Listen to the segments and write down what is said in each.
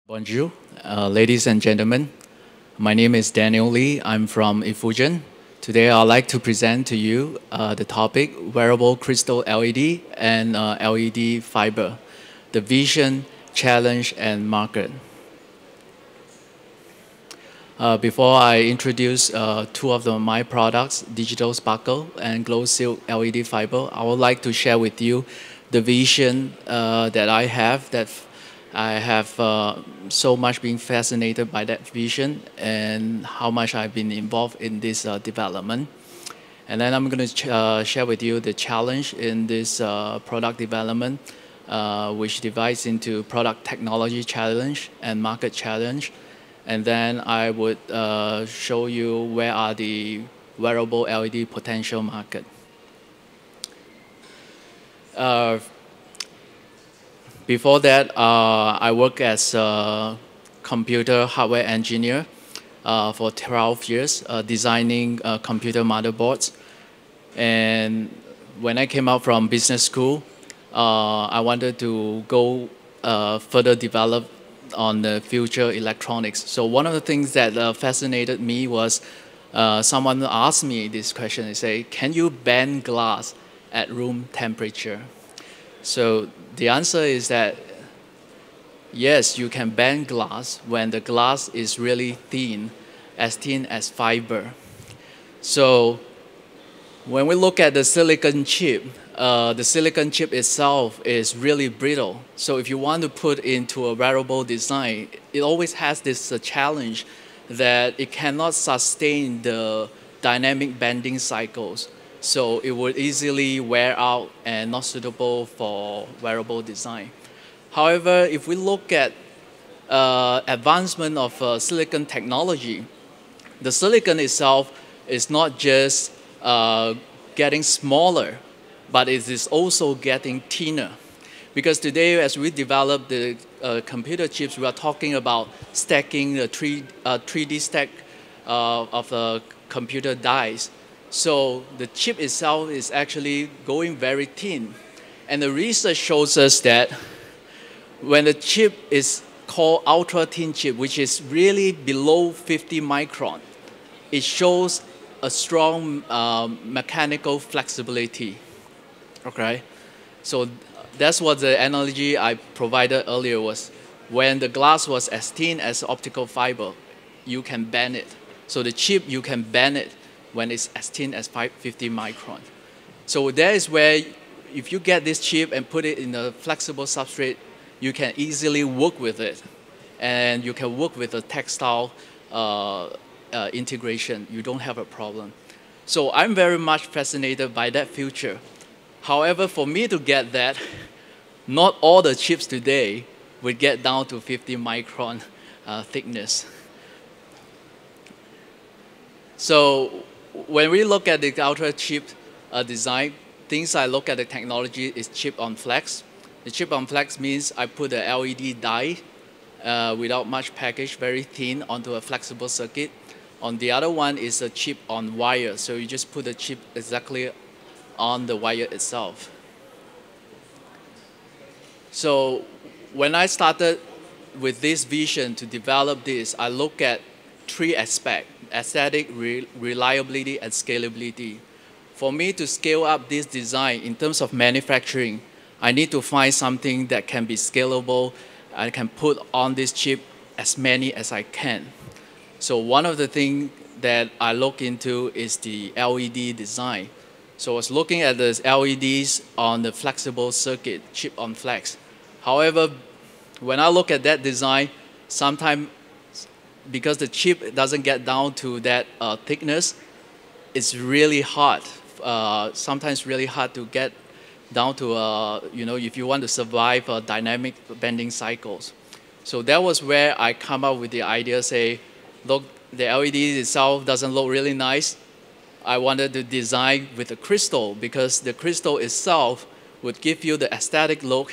Bonjour, ladies and gentlemen. My name is Daniel Lee. I'm from Effusion. Today, I'd like to present to you the topic wearable crystal LED and LED fiber, the vision, challenge, and market. Before I introduce two of my products, Digital Sparkle and Glow Silk LED fiber, I would like to share with you the vision that I have that I have so much been fascinated by that vision and how much I've been involved in this development. And then I'm going to share with you the challenge in this product development, which divides into product technology challenge and market challenge. And then I would show you where are the wearable LED potential market. Before that, I worked as a computer hardware engineer for 12 years, designing computer motherboards. And when I came out from business school, I wanted to go further develop on the future electronics. So one of the things that fascinated me was someone asked me this question. They say, can you bend glass at room temperature? So the answer is that yes, you can bend glass when the glass is really thin as fiber. So when we look at the silicon chip itself is really brittle. So if you want to put into a wearable design, it always has this challenge that it cannot sustain the dynamic bending cycles. So it would easily wear out and not suitable for wearable design. However, if we look at advancement of silicon technology, the silicon itself is not just getting smaller, but it is also getting thinner. Because today, as we develop the computer chips, we are talking about stacking the 3D stack of the computer dies. So the chip itself is actually going very thin. And the research shows us that when the chip is called ultra thin chip, which is really below 50 micron, it shows a strong mechanical flexibility. Okay, so that's what the analogy I provided earlier was. When the glass was as thin as optical fiber, you can bend it. So the chip, you can bend it when it's as thin as 50 micron. So that is where if you get this chip and put it in a flexible substrate, you can easily work with it. And you can work with a textile integration. You don't have a problem. So I'm very much fascinated by that future. However, for me to get that, not all the chips today would get down to 50 micron thickness. So when we look at the ultra chip design, things I look at the technology is chip on flex. The chip on flex means I put a LED die without much package, very thin, onto a flexible circuit. On the other one is a chip on wire. So you just put the chip exactly on the wire itself. So when I started with this vision to develop this, I look at three aspects: aesthetic, reliability, and scalability. For me to scale up this design in terms of manufacturing, I need to find something that can be scalable. I can put on this chip as many as I can. So one of the things that I look into is the LED design. So I was looking at the LEDs on the flexible circuit, chip on flex. However, when I look at that design, sometimes because the chip doesn't get down to that thickness, it's really hard. Sometimes really hard to get down to, if you want to survive dynamic bending cycles. So that was where I come up with the idea, say, look, the LED itself doesn't look really nice. I wanted to design with a crystal because the crystal itself would give you the aesthetic look,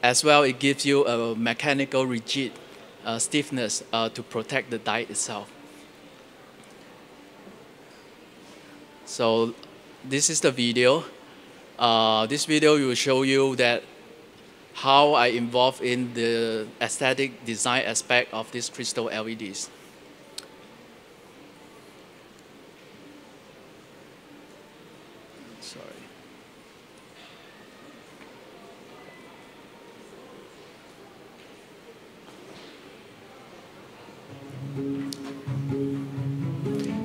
as well it gives you a mechanical rigid stiffness to protect the die itself. So this is the video. This video will show you that how I involve in the aesthetic design aspect of these crystal LEDs. Sorry.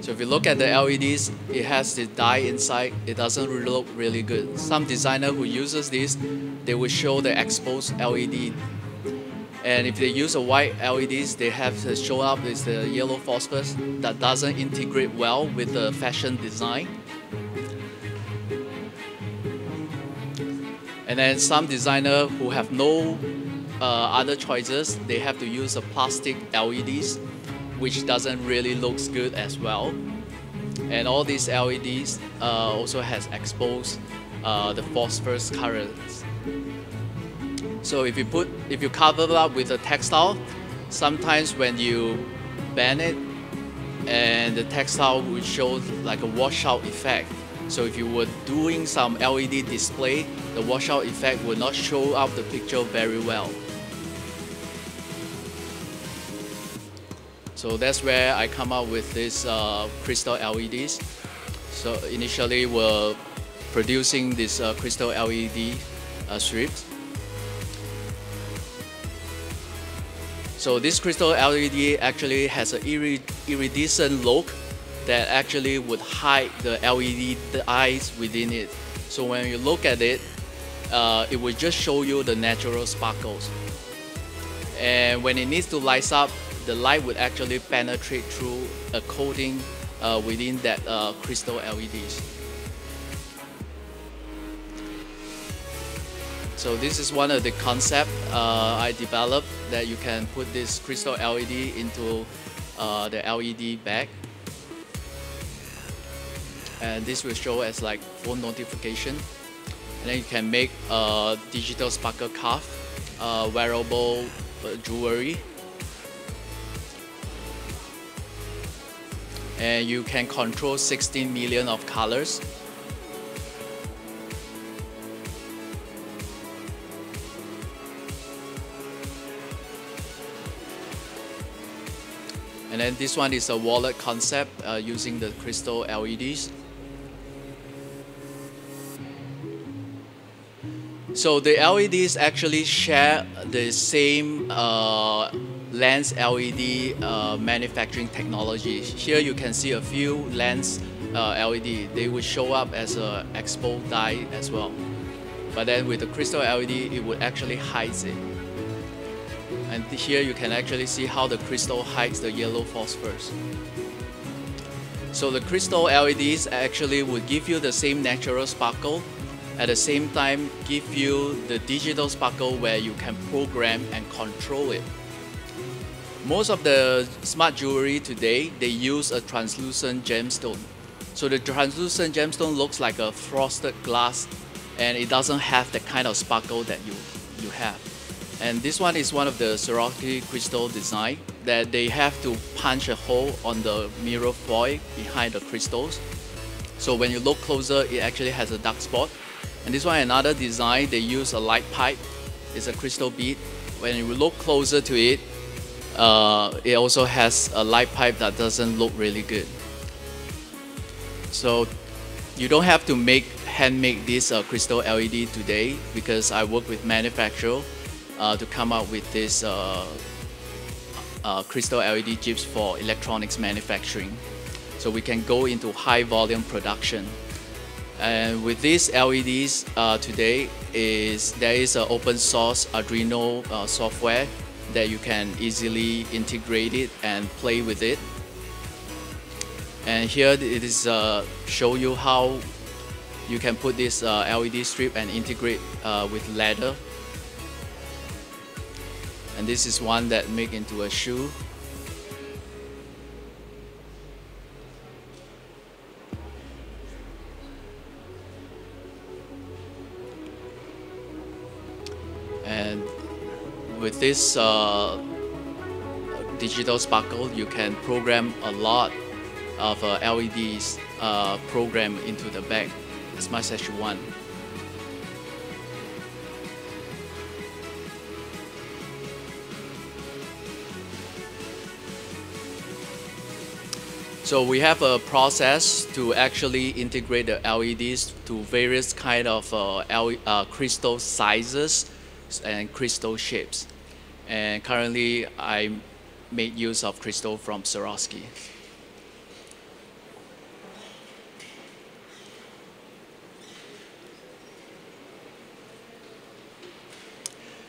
So if you look at the LEDs, it has the dye inside. It doesn't really look really good. Some designer who uses this, they will show the exposed LED. And if they use a white LEDs, they have to show up with the yellow phosphorus that doesn't integrate well with the fashion design. And then some designer who have no other choices, they have to use a plastic LEDs, which doesn't really looks good as well. And all these LEDs also has exposed the phosphorus currents. So if you cover it up with a textile, sometimes when you bend it, and the textile will show like a washout effect. So if you were doing some LED display, the washout effect will not show up the picture very well. So that's where I come up with this crystal LEDs. So initially we're producing this crystal LED strips. So this crystal LED actually has an iridescent look that actually would hide the LED eyes within it. So when you look at it, it will just show you the natural sparkles. And when it needs to light up, the light would actually penetrate through a coating within that crystal LEDs. So this is one of the concepts I developed, that you can put this crystal LED into the LED bag. And this will show as like phone notification. And then you can make a digital sparkle cuff, wearable jewelry. And you can control 16 million of colors. And then this one is a wallet concept using the crystal LEDs. So the LEDs actually share the same lens LED manufacturing technology. Here you can see a few lens LED. They will show up as a exposed dye as well. But then with the crystal LED, it would actually hide it. And here you can actually see how the crystal hides the yellow phosphorus. So the crystal LEDs actually would give you the same natural sparkle, at the same time give you the digital sparkle where you can program and control it. Most of the smart jewelry today, they use a translucent gemstone. So the translucent gemstone looks like a frosted glass, and it doesn't have the kind of sparkle that you have. And this one is one of the Swarovski crystal design that they have to punch a hole on the mirror foil behind the crystals. So when you look closer, it actually has a dark spot. And this one, another design, they use a light pipe. It's a crystal bead. When you look closer to it, it also has a light pipe that doesn't look really good. So you don't have to hand make this crystal LED today, because I work with manufacturer to come up with this crystal LED chips for electronics manufacturing. So we can go into high volume production. And with these LEDs today, there is an open source Arduino software that you can easily integrate it and play with it. And here it is show you how you can put this LED strip and integrate with leather. And this is one that make into a shoe. And with this digital sparkle, you can program a lot of LEDs program into the bag as much as you want. So we have a process to actually integrate the LEDs to various kind of crystal sizes and crystal shapes. And currently, I made use of crystal from Swarovski.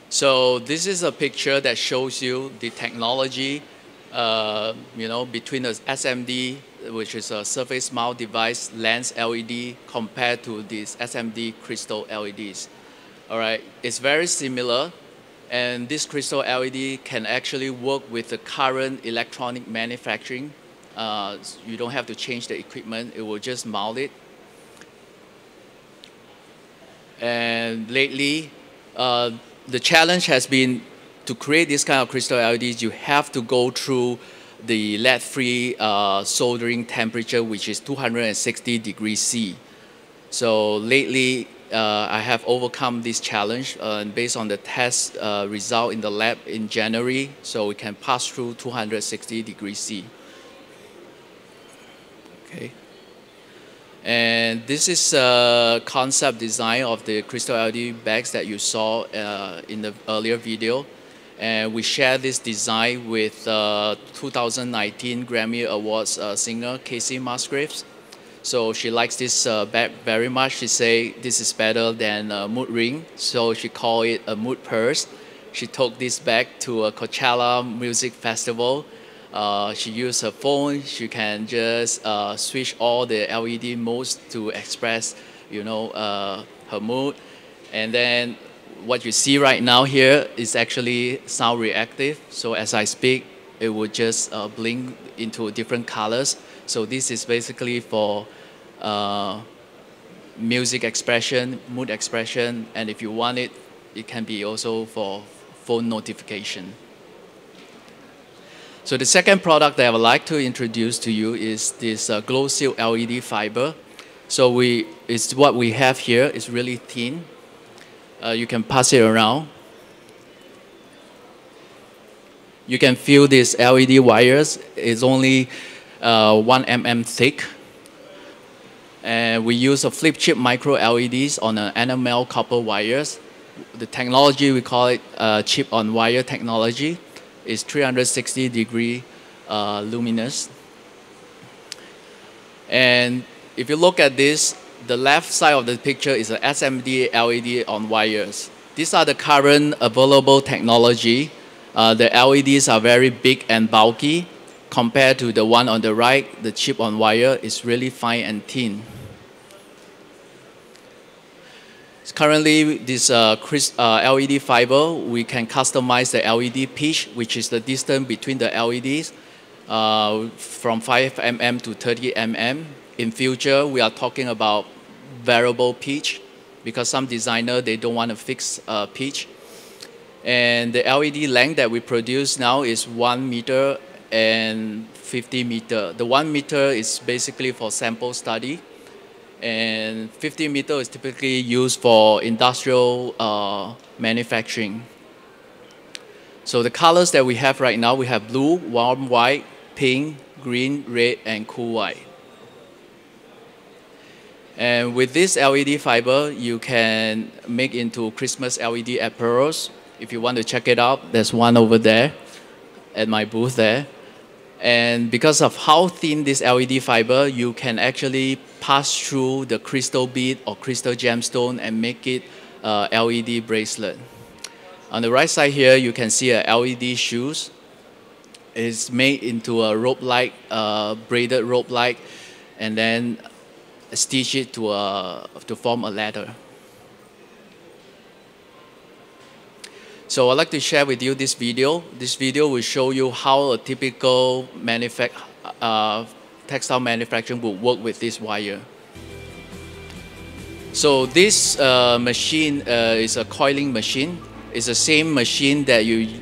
So this is a picture that shows you the technology, between the SMD, which is a surface mount device lens LED, compared to these SMD crystal LEDs. All right, it's very similar, and this crystal LED can actually work with the current electronic manufacturing. You don't have to change the equipment; it will just mount it. And lately, the challenge has been to create this kind of crystal LEDs, you have to go through the lead-free soldering temperature, which is 260 degrees C. So lately, I have overcome this challenge based on the test result in the lab in January, so we can pass through 260 degrees C. Okay. And this is a concept design of the crystal LED bags that you saw in the earlier video. And we share this design with 2019 Grammy Awards singer Kacey Musgraves. So she likes this bag very much. She say this is better than a mood ring, so she called it a mood purse. She took this bag to a Coachella music festival. She used her phone. She can just switch all the LED modes to express, her mood. And then what you see right now here is actually sound reactive. So as I speak, it would just blink into different colors. So this is basically for music expression, mood expression, and if you want it, it can be also for phone notification. So the second product that I would like to introduce to you is this Glow Seal LED fiber. So it's what we have here. It's really thin. You can pass it around. You can feel these LED wires. It's only 1 mm thick. And we use a flip chip micro LEDs on an enamel copper wires. The technology, we call it chip on wire technology, is 360 degree luminous. And if you look at this, the left side of the picture is a SMD LED on wires. These are the current available technology. The LEDs are very big and bulky. Compared to the one on the right, the chip on wire is really fine and thin. Currently, this LED fiber, we can customize the LED pitch, which is the distance between the LEDs, from 5 mm to 30 mm. In future, we are talking about variable pitch, because some designer, they don't want a fixed pitch. And the LED length that we produce now is 1 meter and 50 meter. The 1 meter is basically for sample study, and 50 meter is typically used for industrial manufacturing. So the colors that we have right now, we have blue, warm white, pink, green, red, and cool white. And with this LED fiber, you can make into Christmas LED apparels. If you want to check it out, there's one over there at my booth there. And because of how thin this LED fiber, you can actually pass through the crystal bead or crystal gemstone and make it LED bracelet. On the right side here, you can see a LED shoes. It's made into a rope-like, braided rope-like, and then stitch it to form a ladder. So I'd like to share with you this video. This video will show you how a typical textile manufacturing will work with this wire. So this machine is a coiling machine. It's the same machine that you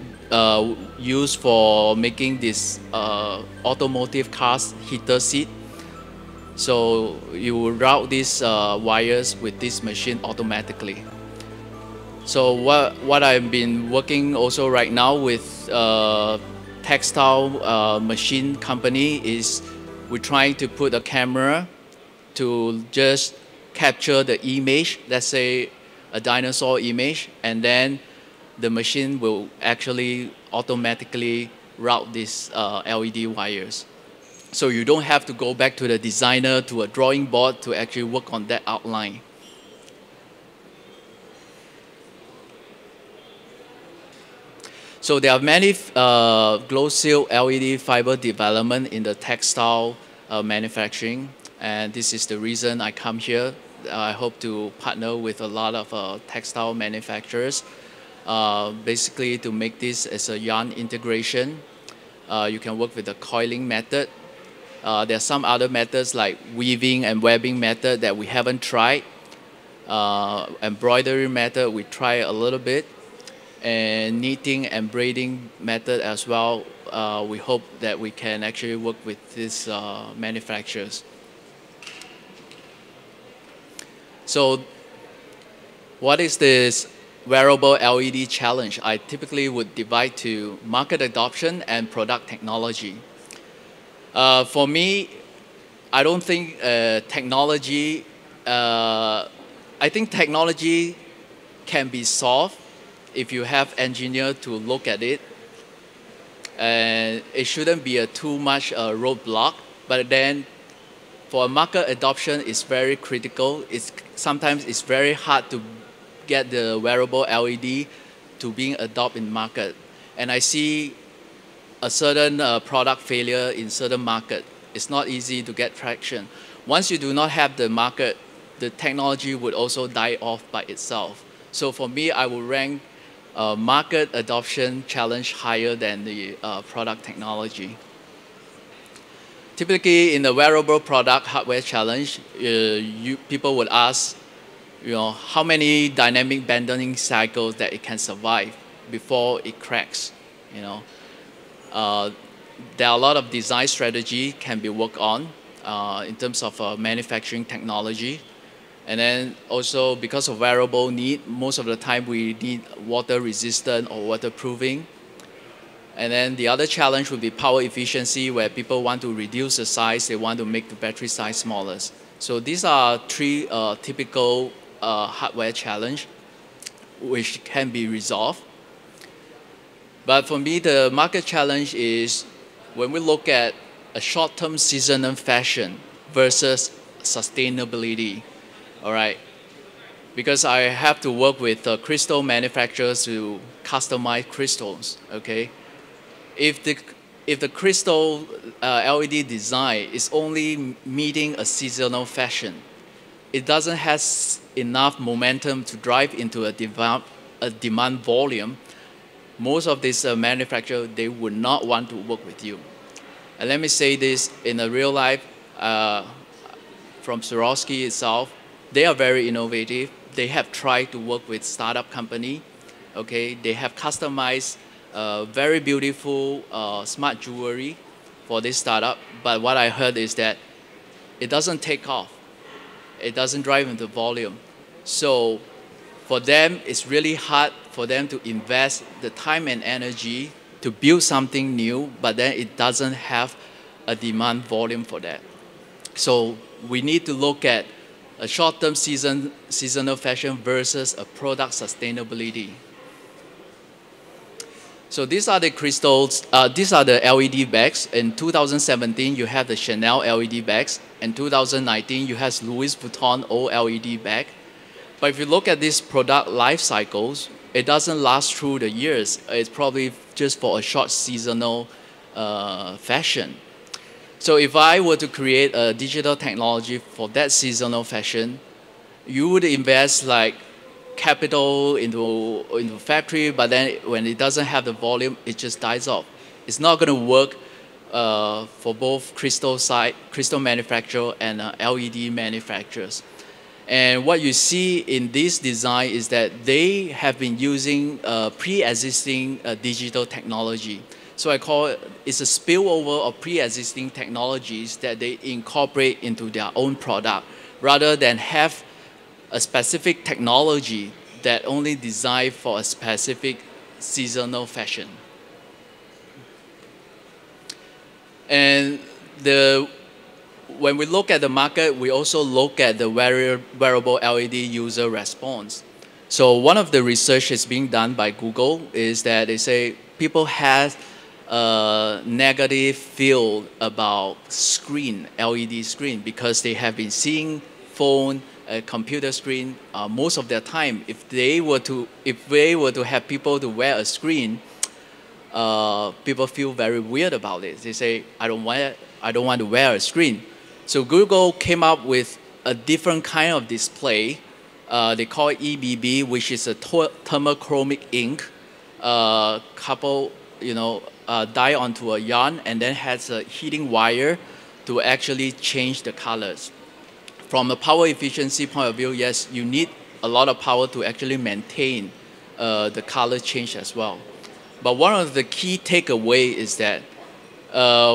use for making this automotive cars heater seat. So you will route these wires with this machine automatically. So what I've been working also right now with textile machine company is we're trying to put a camera to just capture the image, let's say a dinosaur image, and then the machine will actually automatically route these LED wires. So you don't have to go back to the designer, to a drawing board to actually work on that outline. So there are many glow seal LED fiber development in the textile manufacturing, and this is the reason I come here. I hope to partner with a lot of textile manufacturers, basically to make this as a yarn integration. You can work with the coiling method. There are some other methods like weaving and webbing method that we haven't tried. Embroidery method, we try a little bit. And knitting and braiding method as well. We hope that we can actually work with these manufacturers. So what is this wearable LED challenge? I typically would divide to market adoption and product technology. For me, I don't think technology, I think technology can be solved if you have engineers to look at it. And it shouldn't be a too much roadblock, but then for market adoption, it's very critical. Sometimes it's very hard to get the wearable LED to being adopted in market. And I see a certain product failure in certain market. It's not easy to get traction. Once you do not have the market, the technology would also die off by itself. So for me, I would rank market adoption challenge higher than the product technology. Typically, in the wearable product hardware challenge, people would ask, how many dynamic bending cycles that it can survive before it cracks. There are a lot of design strategy can be worked on in terms of manufacturing technology. And then also because of wearable need, most of the time we need water resistant or waterproofing. And then the other challenge would be power efficiency, where people want to reduce the size, they want to make the battery size smaller. So these are three typical hardware challenge which can be resolved. But for me, the market challenge is when we look at a short-term seasonal fashion versus sustainability. All right, because I have to work with crystal manufacturers to customize crystals. Okay, if the crystal LED design is only meeting a seasonal fashion, it doesn't have enough momentum to drive into a demand volume. Most of these manufacturers, they would not want to work with you. And let me say this in a real life, from Swarovski itself. They are very innovative. They have tried to work with startup company. Okay, they have customized very beautiful smart jewelry for this startup. But what I heard is that it doesn't take off. It doesn't drive into volume. So for them, it's really hard for them to invest the time and energy to build something new, but then it doesn't have a demand volume for that. So we need to look at a short-term seasonal fashion versus a product sustainability. So these are the crystals, these are the LED bags. In 2017, you have the Chanel LED bags. In 2019, you have Louis Vuitton OLED bag. But if you look at these product life cycles, it doesn't last through the years. It's probably just for a short seasonal fashion. So if I were to create a digital technology for that seasonal fashion, you would invest like capital into factory, but then when it doesn't have the volume, it just dies off. It's not going to work for both crystal manufacturer and LED manufacturers. And what you see in this design is that they have been using pre-existing digital technology. So I call it's a spillover of pre-existing technologies that they incorporate into their own product, rather than have a specific technology that only designed for a specific seasonal fashion. And the when we look at the market, we also look at the wearable LED user response. So one of the research is being done by Google is that they say people have a negative feel about screen, LED screen, because they have been seeing phone, computer screen most of their time. If they were to have people to wear a screen, people feel very weird about it. They say, I don't want to wear a screen. So Google came up with a different kind of display. They call it EBB, which is a thermochromic ink, dye onto a yarn, and then has a heating wire to actually change the colors. From a power efficiency point of view, yes, you need a lot of power to actually maintain the color change as well. But one of the key takeaway is that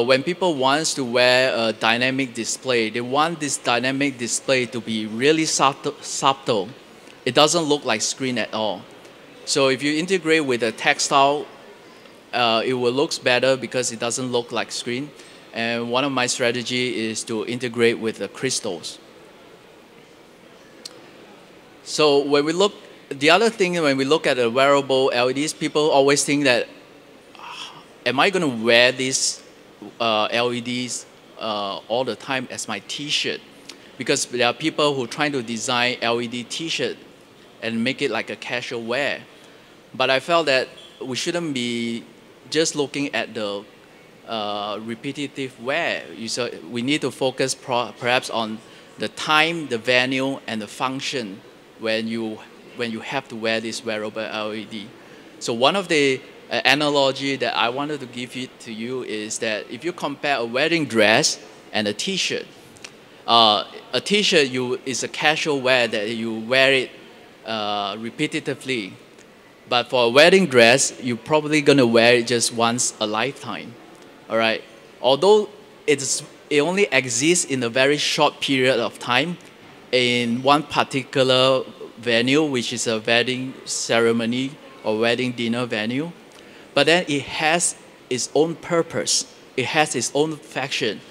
when people want to wear a dynamic display, they want this dynamic display to be really subtle. It doesn't look like screen at all. So if you integrate with a textile, it will look better because it doesn't look like screen. And one of my strategy is to integrate with the crystals. So when we look, the other thing when we look at the wearable LEDs, people always think that, am I going to wear these LEDs all the time as my T-shirt? Because there are people who are trying to design LED T-shirt and make it like a casual wear. But I felt that we shouldn't be just looking at the repetitive wear. We need to focus perhaps on the time, the venue, and the function when you have to wear this wearable LED. So one of the analogy that I wanted to give it to you is that if you compare a wedding dress and a T-shirt, a T-shirt is a casual wear that you wear it repetitively. But for a wedding dress, you're probably going to wear it just once a lifetime. All right. Although it only exists in a very short period of time in one particular venue, which is a wedding ceremony or wedding dinner venue, but then it has its own purpose. It has its own function.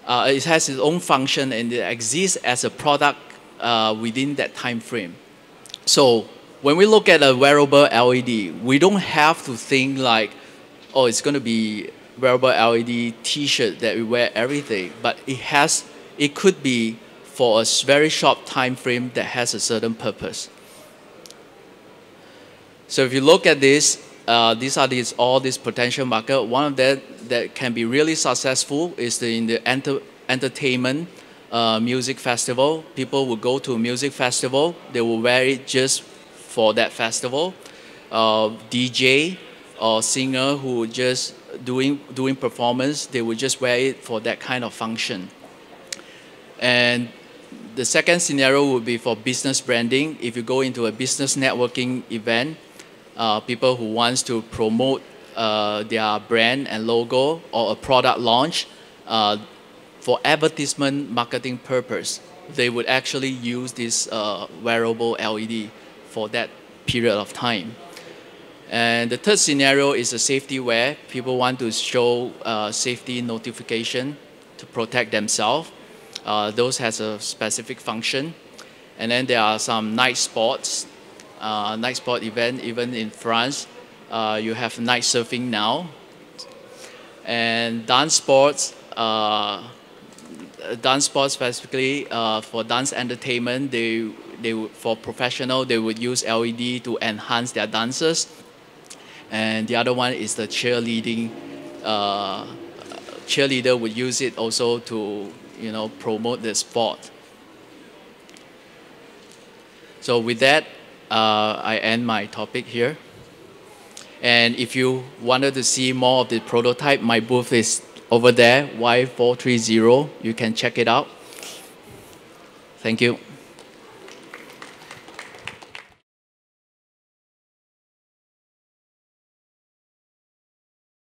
It has its own function, and it exists as a product within that time frame. So when we look at a wearable LED, we don't have to think like, oh, it's going to be wearable LED T-shirt that we wear every day, but it could be for a very short time frame that has a certain purpose. So if you look at this, these are all these potential market. One of them that can be really successful is in the entertainment music festival. People will go to a music festival. They will wear it just for that festival. DJ or singer who just doing performance, they will just wear it for that kind of function. And the second scenario would be for business branding. If you go into a business networking event, people who wants to promote their brand and logo or a product launch for advertisement marketing purpose, they would actually use this wearable LED for that period of time. And the third scenario is a safety wear. People want to show safety notification to protect themselves. Those has a specific function. And then there are some night sports, night sport event, even in France. You have night surfing now. And dance sports specifically for dance entertainment, for professional, they would use LED to enhance their dancers. And the other one is the cheerleading. Cheerleader would use it also to promote the sport. So with that, I end my topic here. And if you wanted to see more of the prototype, my booth is over there, Y430. You can check it out. Thank you.